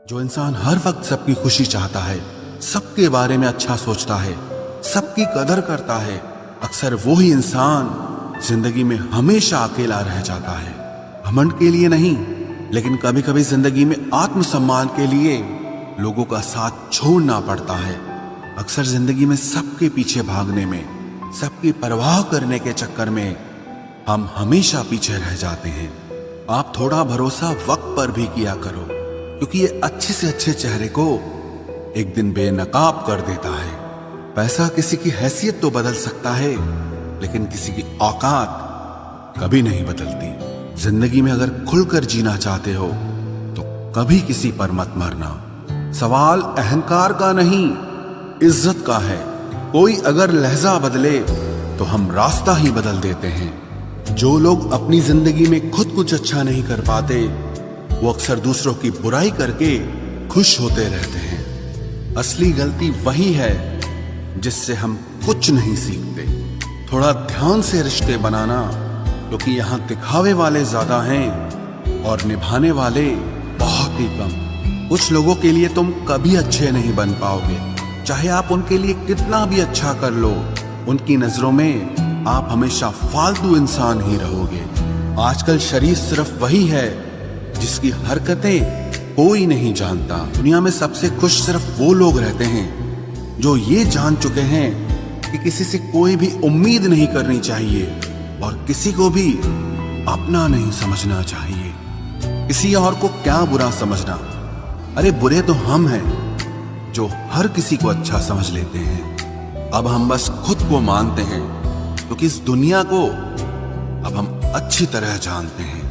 जो इंसान हर वक्त सबकी खुशी चाहता है, सबके बारे में अच्छा सोचता है, सबकी कदर करता है, अक्सर वो ही इंसान जिंदगी में हमेशा अकेला रह जाता है। घमंड के लिए नहीं, लेकिन कभी कभी जिंदगी में आत्मसम्मान के लिए लोगों का साथ छोड़ना पड़ता है। अक्सर जिंदगी में सबके पीछे भागने में, सबकी परवाह करने के चक्कर में हम हमेशा पीछे रह जाते हैं। आप थोड़ा भरोसा वक्त पर भी किया करो, क्योंकि ये अच्छे से अच्छे चेहरे को एक दिन बेनकाब कर देता है। पैसा किसी की हैसियत तो बदल सकता है, लेकिन किसी की औकात कभी नहीं बदलती। जिंदगी में अगर खुलकर जीना चाहते हो तो कभी किसी पर मत मरना। सवाल अहंकार का नहीं, इज्जत का है। कोई अगर लहजा बदले तो हम रास्ता ही बदल देते हैं। जो लोग अपनी जिंदगी में खुद कुछ अच्छा नहीं कर पाते, वो अक्सर दूसरों की बुराई करके खुश होते रहते हैं। असली गलती वही है जिससे हम कुछ नहीं सीखते। थोड़ा ध्यान से रिश्ते बनाना, क्योंकि यहाँ दिखावे वाले ज्यादा हैं और निभाने वाले बहुत ही कम। कुछ लोगों के लिए तुम कभी अच्छे नहीं बन पाओगे, चाहे आप उनके लिए कितना भी अच्छा कर लो। उनकी नजरों में आप हमेशा फालतू इंसान ही रहोगे। आजकल शरीफ सिर्फ वही है जिसकी हरकतें कोई नहीं जानता। दुनिया में सबसे खुश सिर्फ वो लोग रहते हैं जो ये जान चुके हैं कि किसी से कोई भी उम्मीद नहीं करनी चाहिए और किसी को भी अपना नहीं समझना चाहिए। किसी और को क्या बुरा समझना, अरे बुरे तो हम हैं जो हर किसी को अच्छा समझ लेते हैं। अब हम बस खुद को मानते हैं, क्योंकि इस दुनिया को अब हम अच्छी तरह जानते हैं।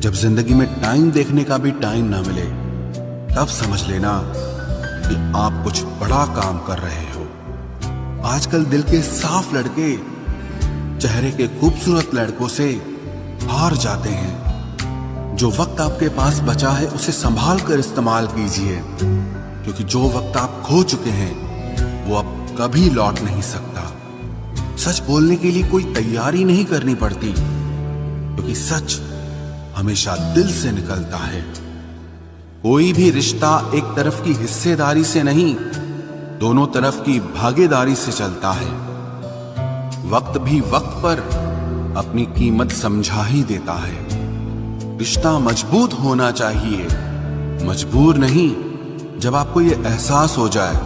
जब जिंदगी में टाइम देखने का भी टाइम ना मिले, तब समझ लेना कि आप कुछ बड़ा काम कर रहे हो। आजकल दिल के साफ लड़के चेहरे के खूबसूरत लड़कों से हार जाते हैं। जो वक्त आपके पास बचा है उसे संभाल कर इस्तेमाल कीजिए, क्योंकि जो वक्त आप खो चुके हैं वो अब कभी लौट नहीं सकता। सच बोलने के लिए कोई तैयारी नहीं करनी पड़ती, क्योंकि सच हमेशा दिल से निकलता है। कोई भी रिश्ता एक तरफ की हिस्सेदारी से नहीं, दोनों तरफ की भागीदारी से चलता है। वक्त भी वक्त पर अपनी कीमत समझा ही देता है। रिश्ता मजबूत होना चाहिए, मजबूर नहीं। जब आपको यह एहसास हो जाए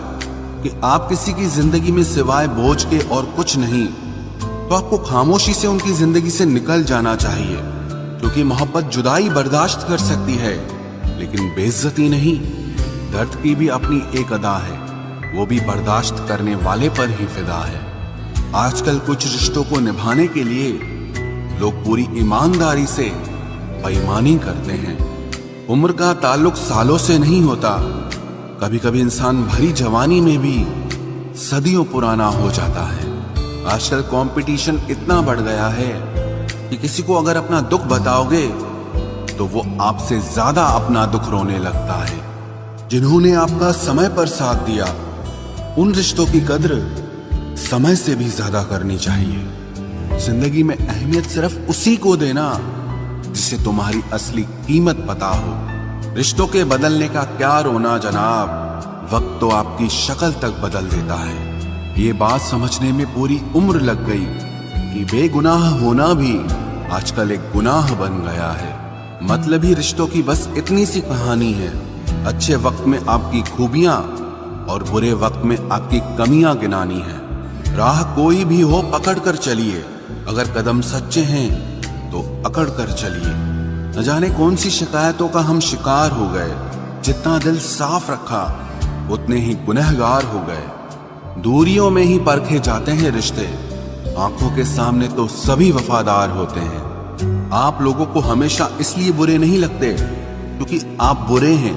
कि आप किसी की जिंदगी में सिवाय बोझ के और कुछ नहीं, तो आपको खामोशी से उनकी जिंदगी से निकल जाना चाहिए। क्योंकि मोहब्बत जुदाई बर्दाश्त कर सकती है, लेकिन बेइज्जती नहीं। दर्द की भी अपनी एक अदा है, वो भी बर्दाश्त करने वाले पर ही फिदा है। आजकल कुछ रिश्तों को निभाने के लिए लोग पूरी ईमानदारी से बेईमानी करते हैं। उम्र का ताल्लुक सालों से नहीं होता। कभी कभी इंसान भरी जवानी में भी सदियों पुराना हो जाता है। आजकल कंपटीशन इतना बढ़ गया है कि किसी को अगर अपना दुख बताओगे तो वो आपसे ज्यादा अपना दुख रोने लगता है। जिन्होंने आपका समय पर साथ दिया, उन रिश्तों की कद्र समय से भी ज्यादा करनी चाहिए। जिंदगी में अहमियत सिर्फ उसी को देना जिसे तुम्हारी असली कीमत पता हो। रिश्तों के बदलने का क्या रोना जनाब, वक्त तो आपकी शक्ल तक बदल देता है। ये बात समझने में पूरी उम्र लग गई कि बेगुनाह होना भी आजकल एक गुनाह बन गया है। मतलबी रिश्तों की बस इतनी सी कहानी है। अच्छे वक्त में आपकी खूबियां और बुरे वक्त में आपकी कमियां गिनानी है। राह कोई भी हो पकड़ कर चलिए, अगर कदम सच्चे हैं तो अकड़ कर चलिए। न जाने कौन सी शिकायतों का हम शिकार हो गए। जितना दिल साफ रखा उतने ही गुनहगार हो गए। दूरियों में ही परखे जाते हैं रिश्ते, आंखों के सामने तो सभी वफादार होते हैं। आप लोगों को हमेशा इसलिए बुरे नहीं लगते क्योंकि आप बुरे हैं।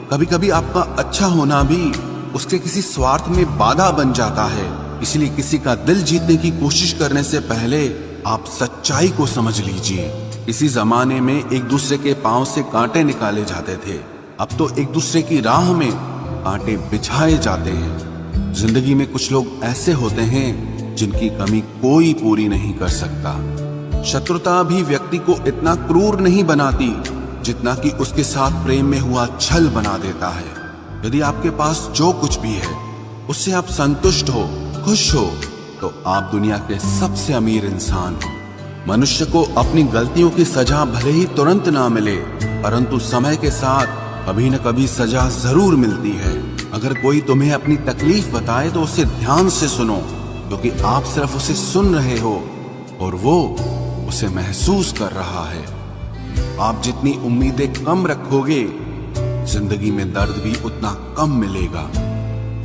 कभी कभी आपका अच्छा होना भी उसके किसी स्वार्थ में बाधा बन जाता है। इसलिए किसी का दिल जीतने की कोशिश करने से पहले आप सच्चाई को समझ लीजिए। इसी जमाने में एक दूसरे के पांव से कांटे निकाले जाते थे, अब तो एक दूसरे की राह में कांटे बिछाए जाते हैं। जिंदगी में कुछ लोग ऐसे होते हैं जिनकी कमी कोई पूरी नहीं कर सकता। शत्रुता भी व्यक्ति को इतना क्रूर नहीं बनाती जितना कि उसके साथ प्रेम में हुआ छल बना देता है। यदि आपके पास जो कुछ भी है उससे आप संतुष्ट हो, खुश हो, तो आप दुनिया के सबसे अमीर इंसान हो। मनुष्य को अपनी गलतियों की सजा भले ही तुरंत ना मिले, परंतु समय के साथ कभी न कभी सजा जरूर मिलती है। अगर कोई तुम्हें अपनी तकलीफ बताए तो उसे ध्यान से सुनो, क्योंकि आप सिर्फ उसे सुन रहे हो और वो उसे महसूस कर रहा है। आप जितनी उम्मीदें कम रखोगे, जिंदगी में दर्द भी उतना कम मिलेगा।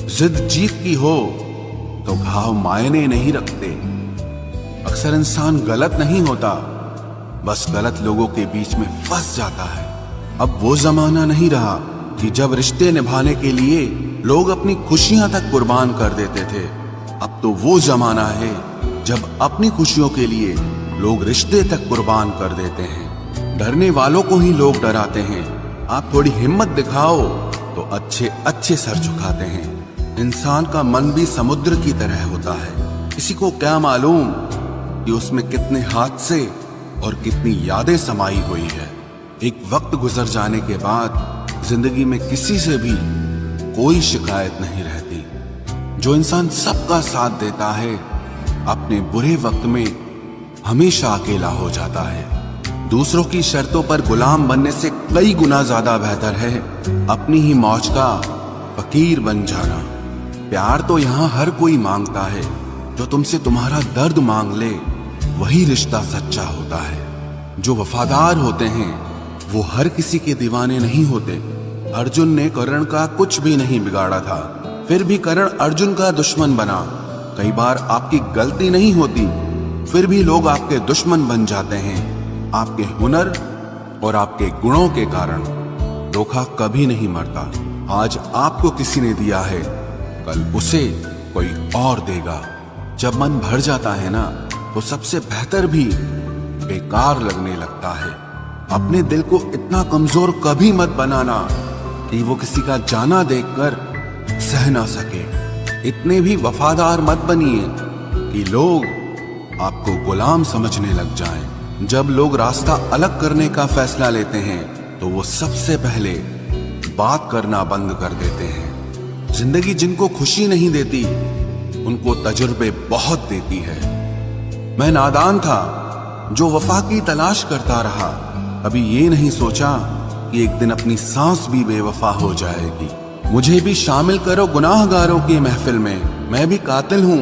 जिद जीत की हो तो घाव मायने नहीं रखते। अक्सर इंसान गलत नहीं होता, बस गलत लोगों के बीच में फंस जाता है। अब वो जमाना नहीं रहा कि जब रिश्ते निभाने के लिए लोग अपनी खुशियां तक कुर्बान कर देते थे। अब तो वो जमाना है जब अपनी खुशियों के लिए लोग रिश्ते तक कुर्बान कर देते हैं। डरने वालों को ही लोग डराते हैं। आप थोड़ी हिम्मत दिखाओ तो अच्छे अच्छे सर झुकाते हैं। इंसान का मन भी समुद्र की तरह होता है। किसी को क्या मालूम कि उसमें कितने हादसे और कितनी यादें समाई हुई है। एक वक्त गुजर जाने के बाद जिंदगी में किसी से भी कोई शिकायत नहीं रहती। जो इंसान सबका साथ देता है, अपने बुरे वक्त में हमेशा अकेला हो जाता है। दूसरों की शर्तों पर गुलाम बनने से कई गुना ज्यादा बेहतर है अपनी ही मौज का फकीर बन जाना। प्यार तो यहाँ हर कोई मांगता है। जो तुमसे तुम्हारा दर्द मांग ले, वही रिश्ता सच्चा होता है। जो वफादार होते हैं वो हर किसी के दीवाने नहीं होते। अर्जुन ने कर्ण का कुछ भी नहीं बिगाड़ा था, फिर भी कर्ण अर्जुन का दुश्मन बना। कई बार आपकी गलती नहीं होती, फिर भी लोग आपके दुश्मन बन जाते हैं। आपके हुनर और आपके गुणों के कारण। धोखा कभी नहीं मरता। आज आपको किसी ने दिया है, कल उसे कोई और देगा। जब मन भर जाता है ना, तो सबसे बेहतर भी बेकार लगने लगता है। अपने दिल को इतना कमजोर कभी मत बनाना कि वो किसी का जाना देखकर सह ना सके। इतने भी वफादार मत बनिए कि लोग आपको गुलाम समझने लग जाएं। जब लोग रास्ता अलग करने का फैसला लेते हैं, तो वो सबसे पहले बात करना बंद कर देते हैं। जिंदगी जिनको खुशी नहीं देती, उनको तजुर्बे बहुत देती है। मैं नादान था जो वफा की तलाश करता रहा। कभी ये नहीं सोचा कि एक दिन अपनी सांस भी बेवफा हो जाएगी। मुझे भी शामिल करो गुनाहगारों की महफिल में। मैं भी कातिल हूँ,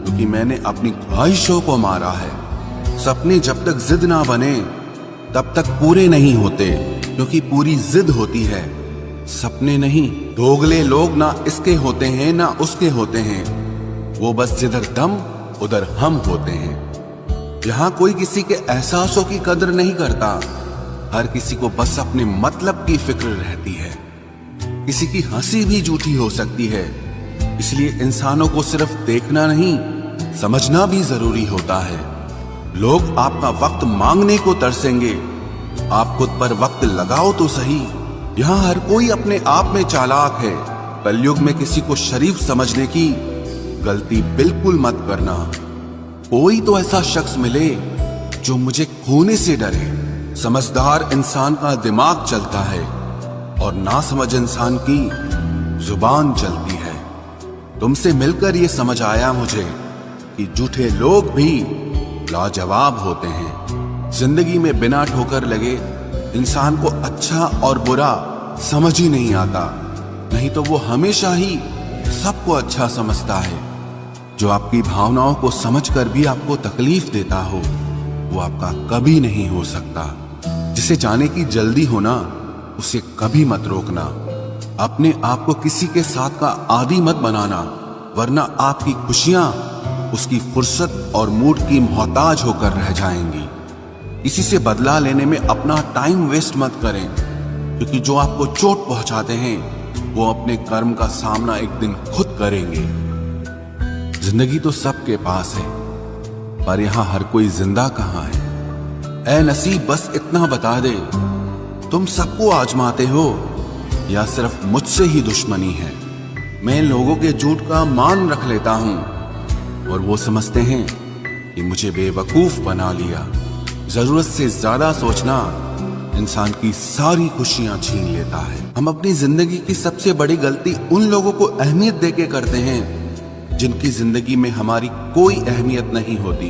क्योंकि मैंने अपनी ख्वाहिशों को मारा है। सपने जब तक जिद ना बने, तब तक पूरे नहीं होते, क्योंकि पूरी जिद होती है, सपने नहीं। दोगले लोग ना इसके होते हैं ना उसके होते हैं। वो बस जिधर दम उधर हम होते हैं। यहाँ कोई किसी के एहसासों की कदर नहीं करता। हर किसी को बस अपने मतलब की फिक्र रहती है। किसी की हंसी भी झूठी हो सकती है। इसलिए इंसानों को सिर्फ देखना नहीं, समझना भी जरूरी होता है। लोग आपका वक्त मांगने को तरसेंगे, आप खुद पर वक्त लगाओ तो सही। यहाँ हर कोई अपने आप में चालाक है। कलयुग में किसी को शरीफ समझने की गलती बिल्कुल मत करना। कोई तो ऐसा शख्स मिले जो मुझे खोने से डरे। समझदार इंसान का दिमाग चलता है और नासमझ इंसान की जुबान चलती है। तुमसे मिलकर ये समझ आया मुझे कि झूठे लोग भी लाजवाब होते हैं। जिंदगी में बिना ठोकर लगे इंसान को अच्छा और बुरा समझ ही नहीं आता। नहीं तो वो हमेशा ही सबको अच्छा समझता है। जो आपकी भावनाओं को समझकर भी आपको तकलीफ देता हो, वो आपका कभी नहीं हो सकता। जिसे जाने की जल्दी होना, उसे कभी मत रोकना। अपने आप को किसी के साथ का आदी मत बनाना, वरना आपकी खुशियां उसकी फुर्सत और मूड की मोहताज होकर रह जाएंगी। किसी से बदला लेने में अपना टाइम वेस्ट मत करें, क्योंकि जो आपको चोट पहुंचाते हैं वो अपने कर्म का सामना एक दिन खुद करेंगे। जिंदगी तो सबके पास है, पर यहां हर कोई जिंदा कहां है। ऐ नसीब बस इतना बता दे, तुम सबको आजमाते हो या सिर्फ मुझसे ही दुश्मनी है। मैं लोगों के झूठ का मान रख लेता हूं और वो समझते हैं कि मुझे बेवकूफ बना लिया। जरूरत से ज्यादा सोचना इंसान की सारी खुशियां छीन लेता है। हम अपनी जिंदगी की सबसे बड़ी गलती उन लोगों को अहमियत देके करते हैं जिनकी जिंदगी में हमारी कोई अहमियत नहीं होती।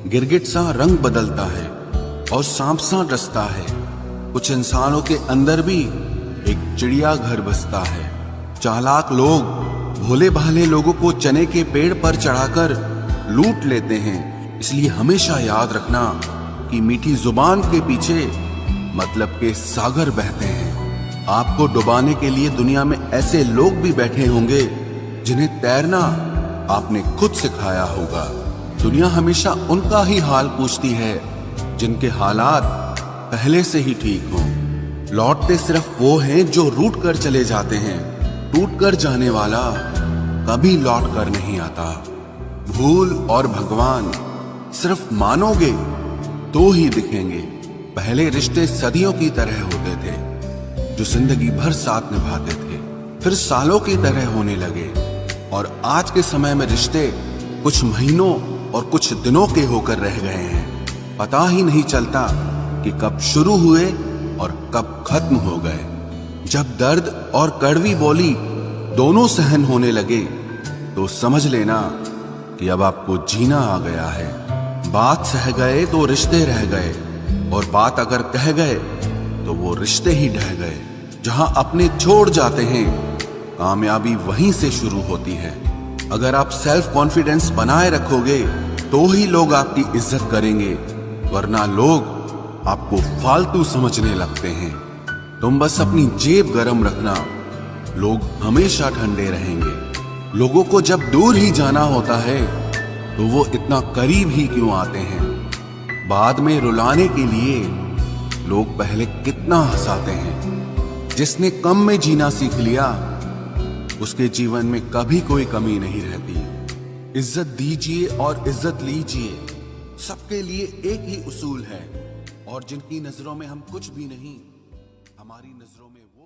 गिरगिट सा रंग बदलता है और सांप सा डसता है। कुछ इंसानों के अंदर भी एक चिड़िया घर बसता है। चालाक लोग भोले भाले लोगों को चने के पेड़ पर चढ़ाकर लूट लेते हैं। इसलिए हमेशा याद रखना कि मीठी जुबान के पीछे मतलब के सागर बहते हैं। आपको डुबाने के लिए दुनिया में ऐसे लोग भी बैठे होंगे जिन्हें तैरना आपने खुद सिखाया होगा। दुनिया हमेशा उनका ही हाल पूछती है जिनके हालात पहले से ही ठीक हों। लौटते सिर्फ वो हैं जो रूठ कर चले जाते हैं। टूट कर जाने वाला कभी लौट कर नहीं आता। भूल और भगवान सिर्फ मानोगे तो ही दिखेंगे। पहले रिश्ते सदियों की तरह होते थे जो जिंदगी भर साथ निभाते थे, फिर सालों की तरह होने लगे। और आज के समय में रिश्ते कुछ महीनों और कुछ दिनों के होकर रह गए हैं। पता ही नहीं चलता कि कब शुरू हुए और कब खत्म हो गए। जब दर्द और कड़वी बोली दोनों सहन होने लगे तो समझ लेना कि अब आपको जीना आ गया है। बात सह गए तो रिश्ते रह गए, और बात अगर कह गए तो वो रिश्ते ही ढह गए। जहां अपने छोड़ जाते हैं कामयाबी वहीं से शुरू होती है। अगर आप सेल्फ कॉन्फिडेंस बनाए रखोगे तो ही लोग आपकी इज्जत करेंगे, वरना लोग आपको फालतू समझने लगते हैं। तुम बस अपनी जेब गरम रखना, लोग हमेशा ठंडे रहेंगे। लोगों को जब दूर ही जाना होता है तो वो इतना करीब ही क्यों आते हैं। बाद में रुलाने के लिए लोग पहले कितना हंसाते हैं। जिसने कम में जीना सीख लिया उसके जीवन में कभी कोई कमी नहीं रहती। इज्जत दीजिए और इज्जत लीजिए, सबके लिए एक ही उसूल है। और जिनकी नजरों में हम कुछ भी नहीं, हमारी नजरों में वो